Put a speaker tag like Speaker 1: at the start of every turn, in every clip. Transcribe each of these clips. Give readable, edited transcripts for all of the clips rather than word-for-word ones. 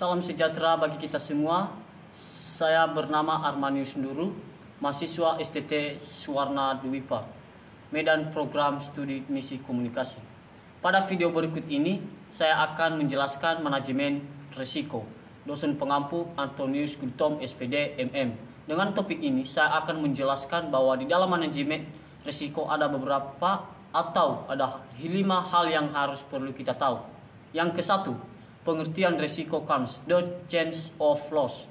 Speaker 1: Salam sejahtera bagi kita semua. Saya bernama Armanius Nduru, mahasiswa STT Suwarna Dwipa, Medan Program Studi Misi Komunikasi. Pada video berikut ini, saya akan menjelaskan manajemen risiko. Dosen pengampu Antonius Gultom, SPD, MM. Dengan topik ini, saya akan menjelaskan bahwa di dalam manajemen risiko ada beberapa atau ada 5 hal yang harus perlu kita tahu. Yang ke-1, pengertian risiko KANS, the chance of loss,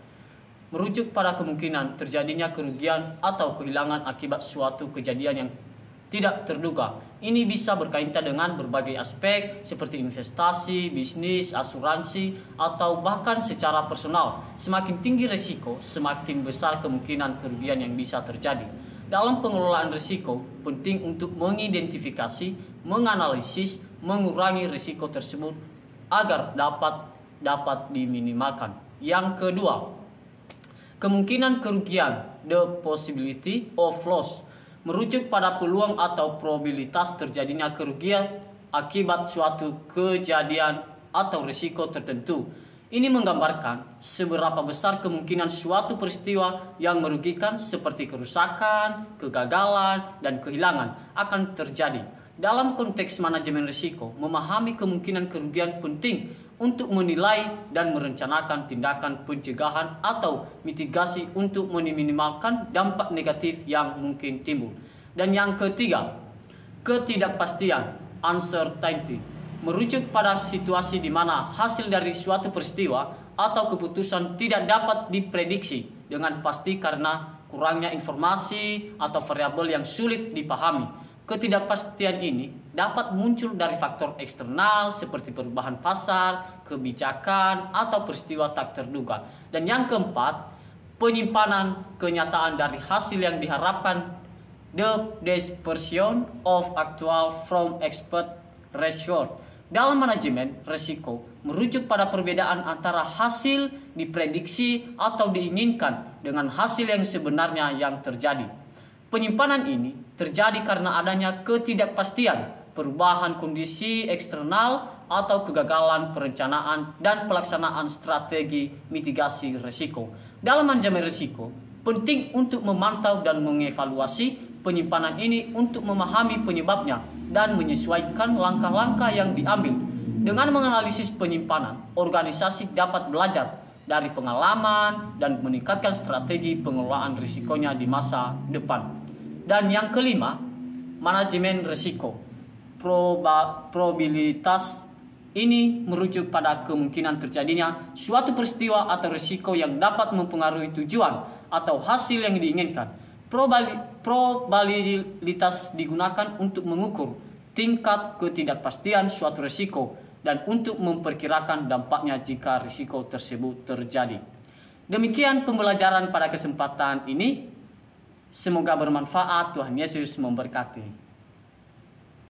Speaker 1: merujuk pada kemungkinan terjadinya kerugian atau kehilangan akibat suatu kejadian yang tidak terduga. Ini bisa berkaitan dengan berbagai aspek seperti investasi, bisnis, asuransi, atau bahkan secara personal. Semakin tinggi risiko, semakin besar kemungkinan kerugian yang bisa terjadi. Dalam pengelolaan risiko, penting untuk mengidentifikasi, menganalisis, mengurangi risiko tersebut agar dapat diminimalkan. Yang kedua, kemungkinan kerugian, the possibility of loss, merujuk pada peluang atau probabilitas terjadinya kerugian akibat suatu kejadian atau risiko tertentu. Ini menggambarkan seberapa besar kemungkinan suatu peristiwa yang merugikan seperti kerusakan, kegagalan, dan kehilangan akan terjadi. Dalam konteks manajemen risiko, memahami kemungkinan kerugian penting untuk menilai dan merencanakan tindakan pencegahan atau mitigasi untuk meminimalkan dampak negatif yang mungkin timbul. Dan yang ketiga, ketidakpastian, uncertainty, merujuk pada situasi di mana hasil dari suatu peristiwa atau keputusan tidak dapat diprediksi dengan pasti karena kurangnya informasi atau variabel yang sulit dipahami. Ketidakpastian ini dapat muncul dari faktor eksternal seperti perubahan pasar, kebijakan, atau peristiwa tak terduga. Dan yang keempat, penyimpanan kenyataan dari hasil yang diharapkan, the dispersion of actual from expert result. Dalam manajemen risiko, merujuk pada perbedaan antara hasil diprediksi atau diinginkan dengan hasil yang sebenarnya yang terjadi. Penyimpanan ini terjadi karena adanya ketidakpastian, perubahan kondisi eksternal, atau kegagalan perencanaan dan pelaksanaan strategi mitigasi risiko. Dalam manajemen risiko, penting untuk memantau dan mengevaluasi penyimpanan ini untuk memahami penyebabnya dan menyesuaikan langkah-langkah yang diambil. Dengan menganalisis penyimpanan, organisasi dapat belajar dari pengalaman dan meningkatkan strategi pengelolaan risikonya di masa depan. Dan yang kelima, manajemen risiko. Probabilitas ini merujuk pada kemungkinan terjadinya suatu peristiwa atau risiko yang dapat mempengaruhi tujuan atau hasil yang diinginkan. Probabilitas digunakan untuk mengukur tingkat ketidakpastian suatu risiko dan untuk memperkirakan dampaknya jika risiko tersebut terjadi. Demikian pembelajaran pada kesempatan ini. Semoga bermanfaat. Tuhan Yesus memberkati.